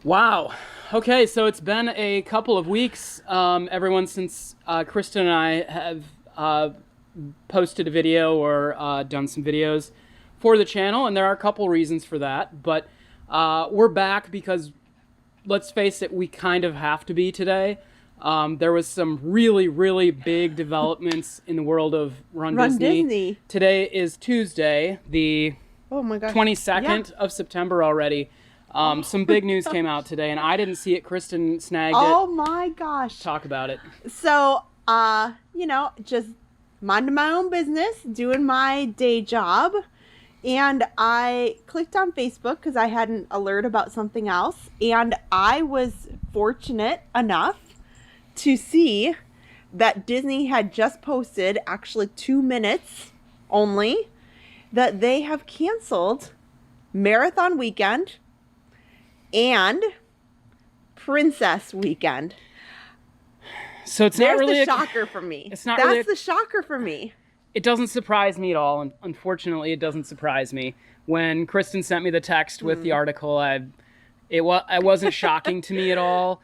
Wow. Okay, so it's been a couple of weeks, everyone, since Kristen and I have posted a video or done some videos for the channel, and there are a couple reasons for that. But we're back because, let's face it, we kind of have to be today. There was some really, really big developments in the world of Run Disney. RunDisney. Today is Tuesday, the Oh my gosh. 22nd of September already. Some big news came out today, and I didn't see it. Kristen snagged Oh it. my gosh. Talk about it. So, just minding my own business, doing my day job. And I clicked on Facebook because I had an alert about something else. And I was fortunate enough to see that Disney had just posted, actually 2 minutes only, that they have canceled Marathon Weekend and Princess Weekend. So it's There's not really the shocker for me. It's not That's really the shocker for me. It doesn't surprise me at all. And unfortunately, it doesn't surprise me. When Kristen sent me the text with the article, it wasn't shocking to me at all.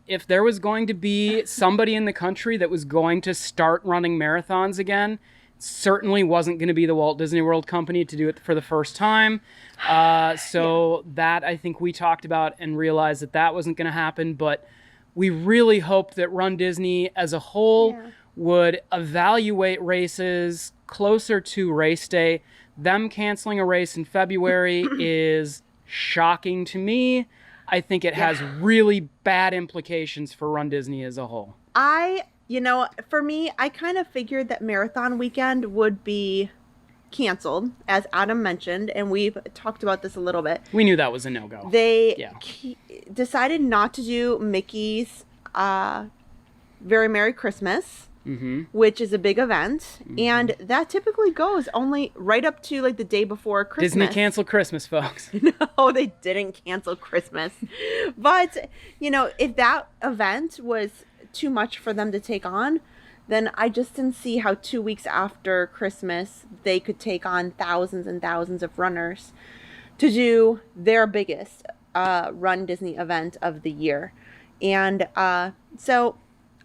If there was going to be somebody in the country that was going to start running marathons again, certainly wasn't going to be the Walt Disney World Company to do it for the first time. That I think we talked about and realized that wasn't going to happen. But we really hoped that Run Disney as a whole would evaluate races closer to race day. Them canceling a race in February is shocking to me. I think it has really bad implications for Run Disney as a whole. For me, I kind of figured that Marathon Weekend would be canceled, as Adam mentioned, and we've talked about this a little bit. We knew that was a no-go. They decided not to do Mickey's Very Merry Christmas, which is a big event, and that typically goes only right up to like the day before Christmas. Disney canceled Christmas, folks. No, they didn't cancel Christmas. But, if that event was too much for them to take on, then I just didn't see how 2 weeks after Christmas they could take on thousands and thousands of runners to do their biggest Run Disney event of the year. And so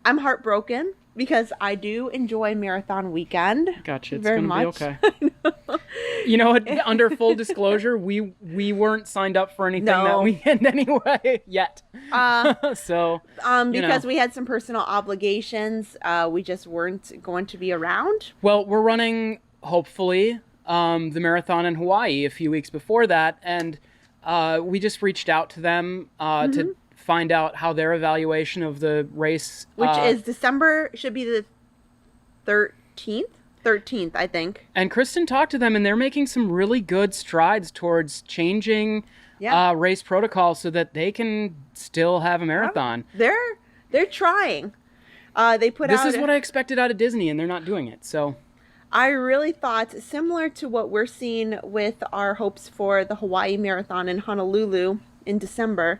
I'm heartbroken because I do enjoy Marathon Weekend. Gotcha. It's very gonna much. be okay. You know what? Under full disclosure, we weren't signed up for anything that weekend anyway yet. Because we had some personal obligations, we just weren't going to be around. Well, we're running hopefully the marathon in Hawaii a few weeks before that, and we just reached out to them to find out how their evaluation of the race, which is December, should be the 13th, I think. And Kristen talked to them, and they're making some really good strides towards changing race protocol so that they can still have a marathon. They're trying. This is what I expected out of Disney, and they're not doing it. So I really thought, similar to what we're seeing with our hopes for the Hawaii Marathon in Honolulu in December,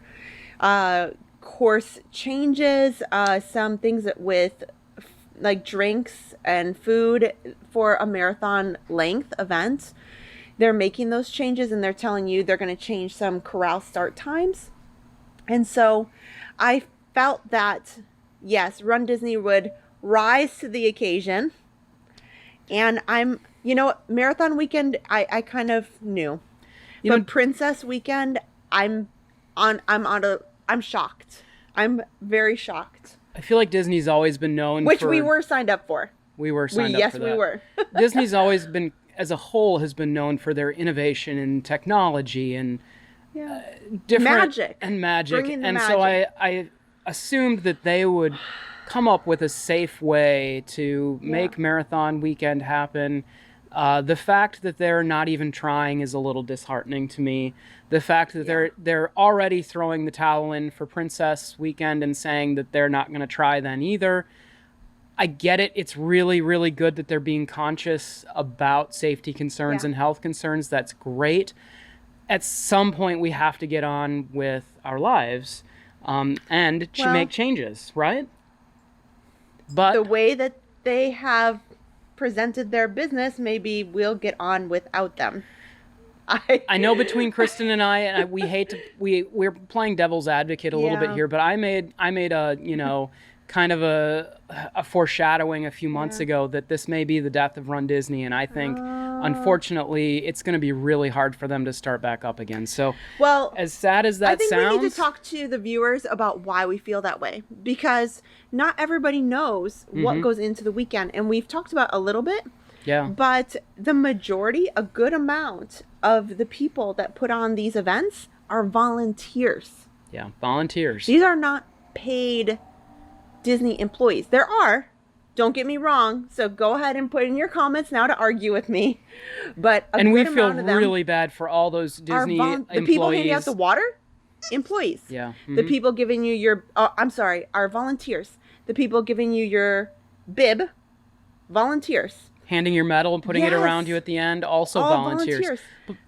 course changes, some things with like drinks and food for a marathon length event. They're making those changes, and they're telling you they're going to change some corral start times. And so I felt that, yes, Run Disney would rise to the occasion. And Marathon Weekend, I kind of knew. But Princess Weekend, I'm shocked. I'm very shocked. I feel like Disney's always been known Which we were signed up for. We were signed up yes, for that. we were. Disney's always been, as a whole, has been known for their innovation and technology and different magic. And magic. Bringing the and magic. So I assumed that they would come up with a safe way to make Marathon Weekend happen. The fact that they're not even trying is a little disheartening to me. The fact that they're already throwing the towel in for Princess Weekend and saying that they're not going to try then either. I get it. It's really, really good that they're being conscious about safety concerns and health concerns. That's great. At some point, we have to get on with our lives and make changes, right? But the way that they have presented their business, maybe we'll get on without them. I know between Kristen and we hate to we're playing devil's advocate a little bit Yeah. here, but I made a kind of a foreshadowing a few months ago that this may be the death of Run Disney, and I think unfortunately it's going to be really hard for them to start back up again. So, well, as sad as that I think sounds, we need to talk to the viewers about why we feel that way, because not everybody knows what goes into the weekend, and we've talked about a little bit. Yeah. But the majority, a good amount of the people that put on these events are volunteers. Yeah, volunteers. These are not paid Disney employees. There are, don't get me wrong, so go ahead and put in your comments now to argue with me. But and we feel really bad for all those Disney employees. The people handing out the water, employees. Yeah. The people giving you your, are volunteers. The people giving you your bib, volunteers. Handing your medal and putting it around you at the end, also all volunteers.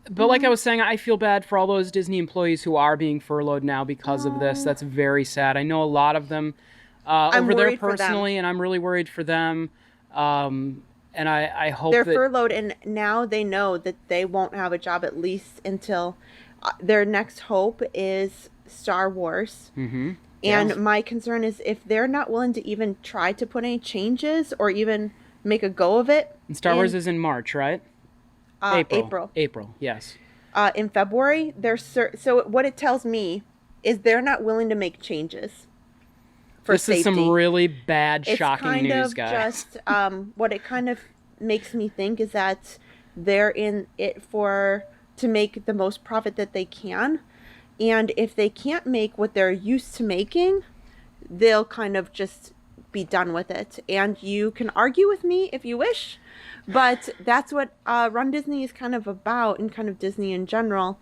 But like I was saying, I feel bad for all those Disney employees who are being furloughed now because of this. That's very sad. I know a lot of them over there personally, and I'm really worried for them. And I hope they're furloughed, and now they know that they won't have a job at least until their next hope is Star Wars. And my concern is if they're not willing to even try to put any changes or even make a go of it. And Star Wars is in March, right? April, yes. In February, so what it tells me is they're not willing to make changes for safety. This is some really bad, shocking news, guys. Just what it kind of makes me think is that they're in it to make the most profit that they can, and if they can't make what they're used to making, they'll kind of just be done with it. And you can argue with me if you wish, but that's what Run Disney is kind of about, and kind of Disney in general.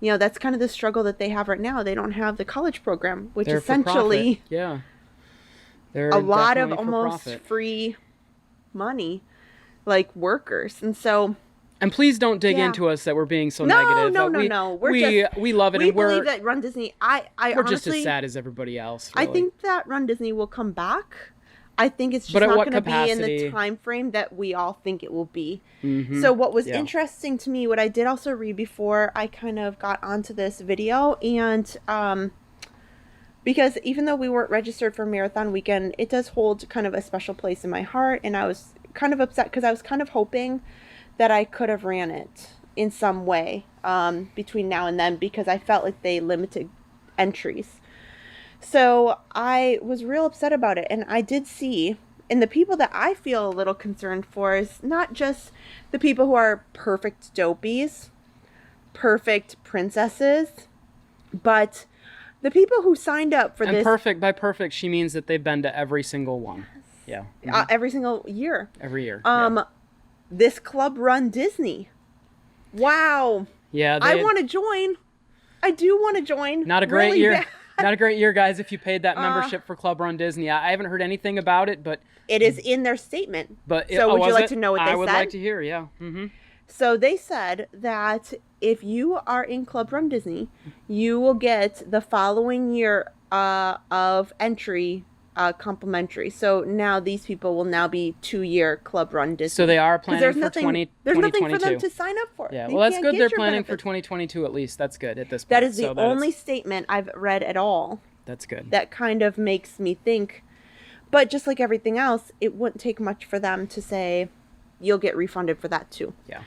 You know, that's kind of the struggle that they have right now. They don't have the college program, which they're essentially they're a lot of definitely almost for profit. free money, like workers. And so, and please don't dig into us that we're being so negative. No. We love it, we and believe that Run Disney. we're honestly, just as sad as everybody else. Really. I think that Run Disney will come back. I think it's just But at not what going to be in capacity? the time frame that we all think it will be. So what was interesting to me, what I did also read before I kind of got onto this video, and because even though we weren't registered for Marathon Weekend, it does hold kind of a special place in my heart, and I was kind of upset because I was kind of hoping that I could have ran it in some way between now and then, because I felt like they limited entries. So I was real upset about it, and I did see, and the people that I feel a little concerned for is not just the people who are perfect dopies, perfect princesses, but the people who signed up for this. And by perfect, she means that they've been to every single one. Yeah. Every single year. Every year. This club Run Disney. Wow. Yeah. I want to join. I do want to join. Not a great really year. bad. Not a great year, guys, if you paid that membership for Club Run Disney. I haven't heard anything about it, but it is in their statement. But so would you like to know what they said? I would like to hear, yeah. So they said that if you are in Club Run Disney, you will get the following year of entry complimentary. So now these people will now be 2-year Club Run Disney. So they are planning for 2022. There's nothing for them to sign up for. Yeah, well, that's good. They're planning for 2022 at least. That's good at this point. That is the only statement I've read at all. That's good. That kind of makes me think. But just like everything else, it wouldn't take much for them to say, you'll get refunded for that too. Yeah.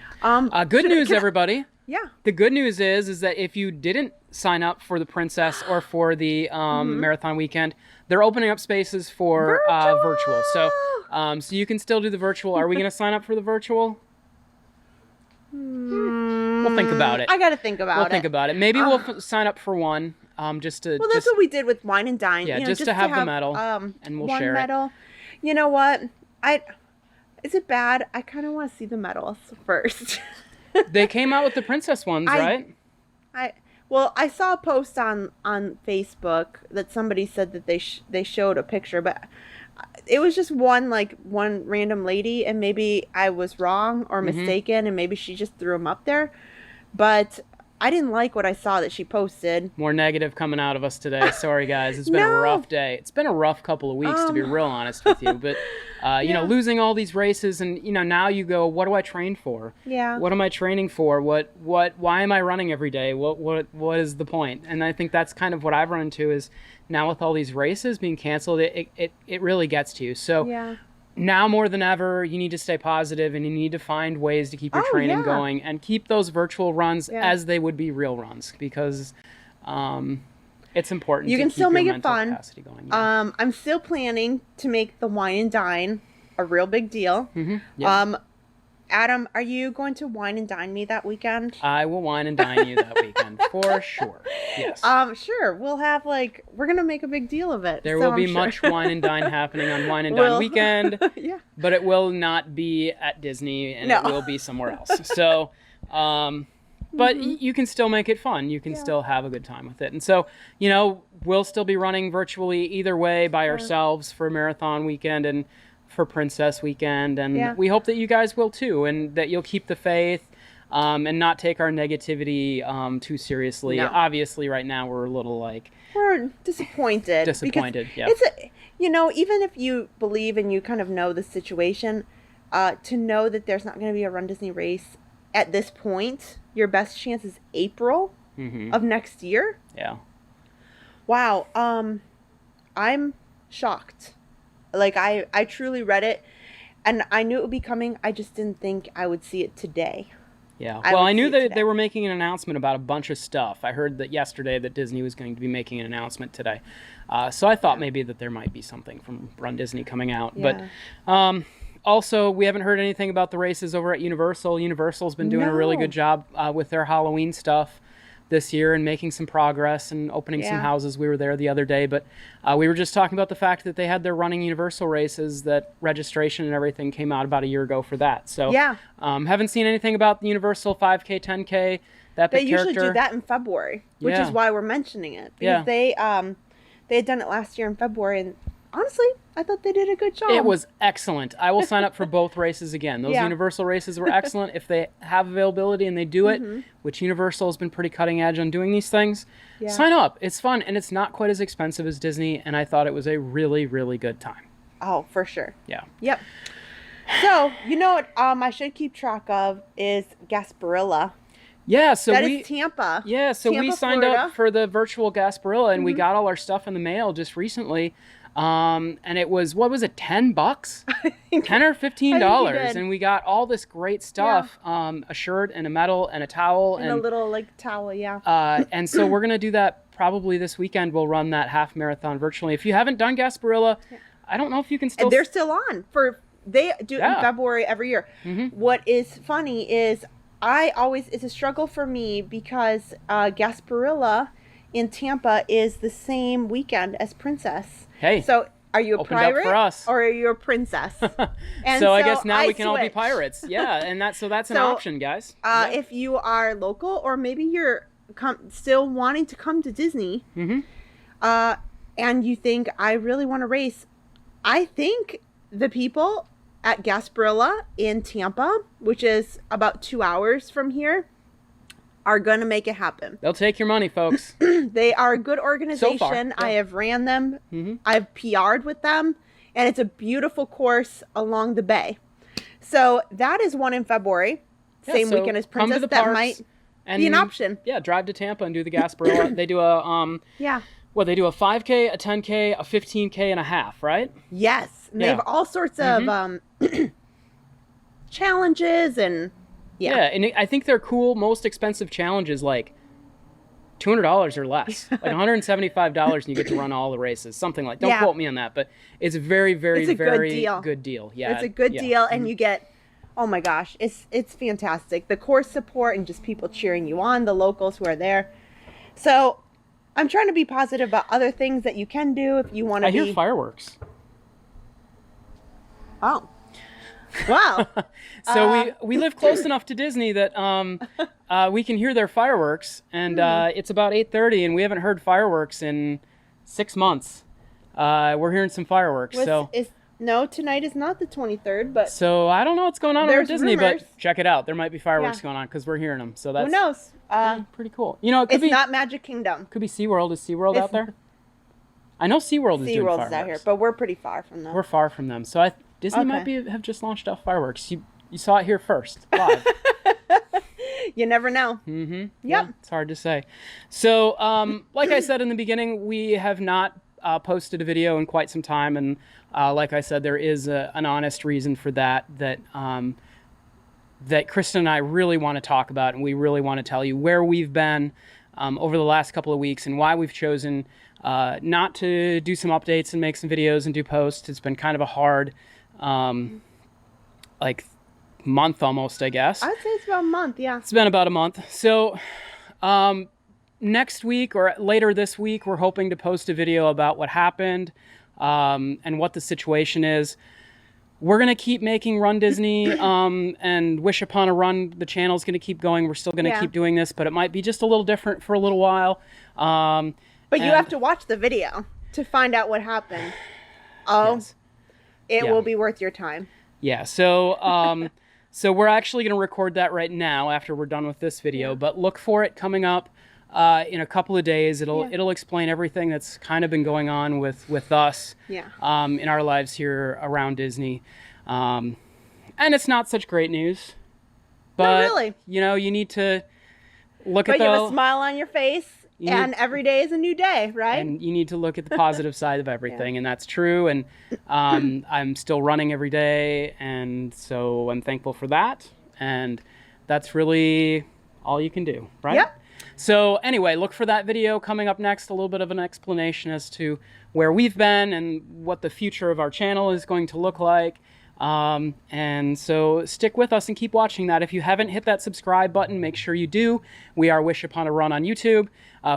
Good news, everybody. Yeah. The good news is that if you didn't sign up for the Princess or for the Marathon Weekend, they're opening up spaces for virtual. So you can still do the virtual. Are we going to sign up for the virtual? We'll think about it. I got to think about it. We'll think about it. Maybe we'll sign up for one. Just to. Well, that's what we did with Wine and Dine. Yeah, just to have the medal, and we'll share it. You know what? Is it bad? I kind of want to see the medals first. They came out with the princess ones, right? I saw a post on Facebook that somebody said that they showed a picture, but it was just one random lady, and maybe I was wrong or mistaken, and maybe she just threw them up there. But I didn't like what I saw that she posted. More negative coming out of us today. Sorry, guys. It's been a rough day. It's been a rough couple of weeks, to be real honest with you. But, you know, losing all these races and, you know, now you go, what do I train for? Yeah. What am I training for? Why am I running every day? What is the point? And I think that's kind of what I've run into is now with all these races being canceled, it really gets to you. So now more than ever, you need to stay positive and you need to find ways to keep your training going and keep those virtual runs as they would be real runs because it's important. You to can keep still your make it mental fun. capacity going. Yeah. I'm still planning to make the wine and dine a real big deal. Yeah. Adam, are you going to wine and dine me that weekend? I will wine and dine you that weekend for sure. Yes. Sure. We'll have we're gonna make a big deal of it. There so will be I'm much sure. wine and dine happening on Wine and Dine weekend. Yeah. But it will not be at Disney and it will be somewhere else. So, but you can still make it fun. You can still have a good time with it. And so, you know, we'll still be running virtually either way by ourselves for Marathon weekend and for Princess weekend. And we hope that you guys will too and that you'll keep the faith and not take our negativity too seriously. No. Obviously, right now we're a little we're disappointed. Disappointed, It's you know, even if you believe and you kind of know the situation, to know that there's not going to be a Run Disney race at this point, your best chance is April of next year. Yeah. Wow. I'm shocked. Like I truly read it and I knew it would be coming. I just didn't think I would see it today. Yeah. Well, I knew that they were making an announcement about a bunch of stuff. I heard that yesterday that Disney was going to be making an announcement today. So I thought maybe that there might be something from Run Disney coming out. Yeah. But also, we haven't heard anything about the races over at Universal. Universal's been doing a really good job with their Halloween stuff this year and making some progress and opening some houses. We were there the other day, but we were just talking about the fact that they had their running Universal races, that registration and everything came out about a year ago for that. So haven't seen anything about the Universal 5K, 10K, that They usually do that in February, which is why we're mentioning it. Because they had done it last year in February, and honestly, I thought they did a good job. It was excellent. I will sign up for both races again. Those Universal races were excellent. If they have availability and they do it, which Universal has been pretty cutting edge on doing these things, sign up. It's fun, and it's not quite as expensive as Disney, and I thought it was a really, really good time. Oh, for sure. Yeah. Yep. So, you know what I should keep track of is Gasparilla. Yeah, so that is Tampa. Yeah, so Tampa, we signed Florida. up for the virtual Gasparilla, and we got all our stuff in the mail just recently. And it was, what was it, $10? $10 or $15, and we got all this great stuff, a shirt and a medal and a towel and a little towel, and so we're gonna do that probably this weekend. We'll run that half marathon virtually. If you haven't done Gasparilla, I don't know if you can still. And they're still on they do it in February every year. What is funny is it's a struggle for me because Gasparilla in Tampa is the same weekend as Princess. Hey, so are you a pirate for us. or are you a princess? And so I guess now we can all be switch. pirates. Yeah, and that's an option, guys. If you are local or maybe you're still wanting to come to Disney, and you think I really want to race, I think the people at Gasparilla in Tampa, which is about 2 hours from here, are going to make it happen. They'll take your money, folks. They are a good organization. So far, I have ran them. I've PR'd with them. And it's a beautiful course along the bay. So that is one in February. Same weekend as Princess. That might be an option. Yeah, drive to Tampa and do the Gasparilla. They do a they do a 5K, a 10K, a 15K, and a half, right? Yes. And they have all sorts of challenges and and I think they're cool. Most expensive challenges like $200 or less, like $175, and you get to run all the races, something like. Don't quote me on that, but it's a very, very, very good deal. Yeah, it's a good deal, and you get. Oh my gosh, it's fantastic. The course support and just people cheering you on, the locals who are there. So, I'm trying to be positive about other things that you can do if you want to. I hear fireworks. Oh. Wow. So we live close enough to Disney that we can hear their fireworks, and it's about 8:30, and we haven't heard fireworks in 6 months. We're hearing some fireworks. No, tonight is not the 23rd, but So I don't know what's going on over there's Disney, rumors. but check it out. There might be fireworks Yeah. going on because we're hearing them. So that's who knows? pretty cool. You know, it could It's be not Magic Kingdom. could be SeaWorld. Is SeaWorld It's- out there? I know SeaWorld is doing SeaWorld's fireworks. out here, but we're pretty far from them. We're far from them. So Disney might have just launched off fireworks. You saw it here first, live. You never know. Mm-hmm. Yep. Yeah, it's hard to say. So, like I said in the beginning, we have not posted a video in quite some time, and like I said, there is an honest reason for that. That Kristen and I really want to talk about, and we really want to tell you where we've been over the last couple of weeks and why we've chosen not to do some updates and make some videos and do posts. It's been kind of a hard, month almost, I guess. I'd say it's about a month, yeah. It's been about a month. So next week or later this week, we're hoping to post a video about what happened and what the situation is. We're going to keep making Run Disney and Wish Upon a Run. The channel's going to keep going. We're still going to keep doing this, but it might be just a little different for a little while. But you have to watch the video to find out what happened. Oh, Yes. it Yeah. will be worth your time. Yeah, so so we're actually going to record that right now after we're done with this video, but look for it coming up in a couple of days. It'll explain everything that's kind of been going on with us Yeah. in our lives here around Disney. And it's not such great news. But really. you know, you need to look But at you have a the smile on your face, and every day is a new day, right? and you need to look at the positive side of everything, and that's true. And I'm still running every day, and so I'm thankful for that. And that's really all you can do, right? Yep. So anyway, look for that video coming up next, a little bit of an explanation as to where we've been and what the future of our channel is going to look like. And so stick with us and keep watching that. If you haven't hit that subscribe button, make sure you do. We are Wish Upon a Run on YouTube.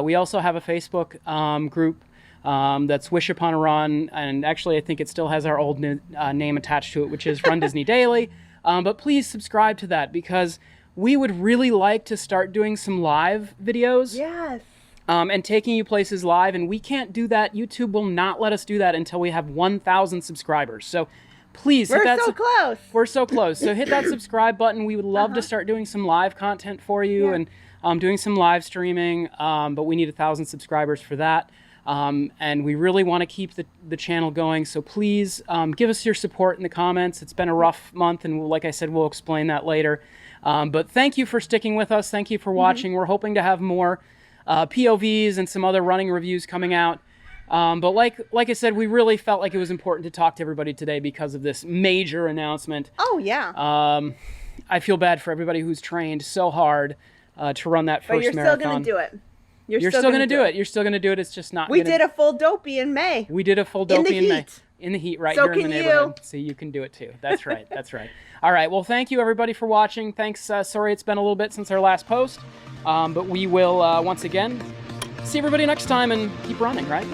We also have a Facebook group that's Wish Upon a Run, and actually I think it still has our old name attached to it, which is Run Disney Daily. But please subscribe to that because we would really like to start doing some live videos. Yes. And taking you places live, and we can't do that. YouTube will not let us do that until we have 1,000 subscribers. So please hit that. We're so close. We're so close. So hit that subscribe button. We would love to start doing some live content for you and doing some live streaming, but we need 1,000 subscribers for that. And we really want to keep the channel going. So please give us your support in the comments. It's been a rough month, and like I said, we'll explain that later. But thank you for sticking with us. Thank you for watching. We're hoping to have more POVs and some other running reviews coming out. But like I said, we really felt like it was important to talk to everybody today because of this major announcement. Oh, yeah. I feel bad for everybody who's trained so hard to run that But first you're marathon. still going to do it. You're still going to do it. You're still going to do it. It's just not. We did a full dopey in May. We did a full dopey in May. heat. In the heat, right So here in the can you. neighborhood. So you can do it too. That's right. That's right. All right. Well, thank you everybody for watching. Thanks. Sorry it's been a little bit since our last post, but we will once again see everybody next time and keep running, right?